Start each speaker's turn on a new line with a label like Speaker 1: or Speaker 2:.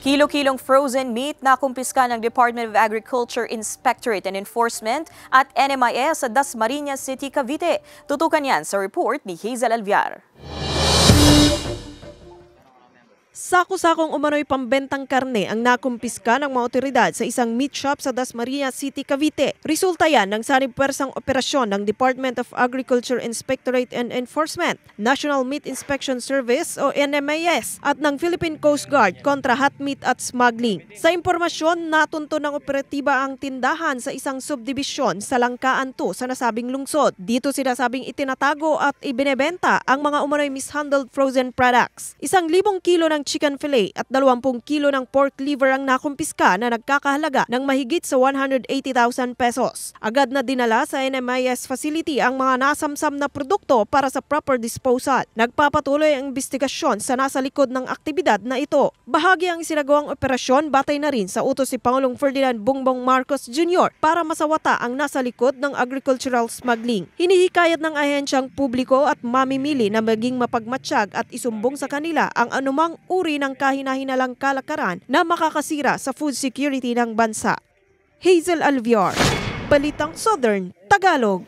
Speaker 1: Kilo-kilong frozen meat na kumpiska ng Department of Agriculture Inspectorate and Enforcement at NMIS sa Dasmariñas City, Cavite. Tutukan yan sa report ni Hazel Alviar.
Speaker 2: Sako-sakong umano'y pambentang karne ang nakumpiska ng mga otoridad sa isang meat shop sa Dasmariñas City, Cavite. Resulta yan ng sanib-pwersang operasyon ng Department of Agriculture Inspectorate and Enforcement, National Meat Inspection Service o NMIS at ng Philippine Coast Guard kontra hot meat at smuggling. Sa impormasyon, natunto ng operatiba ang tindahan sa isang subdivision sa Langkaan 2 sa nasabing lungsod. Dito sinasabing itinatago at ibinebenta ang mga umano'y mishandled frozen products. 1,000 kilo ng chicken fillet at 20 kilo ng pork liver ang nakumpiska na nagkakahalaga ng mahigit sa 180,000 pesos. Agad na dinala sa NMIS facility ang mga nasamsam na produkto para sa proper disposal. Nagpapatuloy ang investigasyon sa nasa likod ng aktibidad na ito. Bahagi ang isinagawang operasyon batay na rin sa utos si Pangulong Ferdinand Bongbong Marcos Jr. para masawata ang nasa likod ng agricultural smuggling. Hinihikayat ng ahensyang publiko at mamimili na maging mapagmatsyag at isumbong sa kanila ang anumang uri ng kahina-hinalang kalakaran na makakasira sa food security ng bansa. Hazel Alviar, Balitang Southern, Tagalog.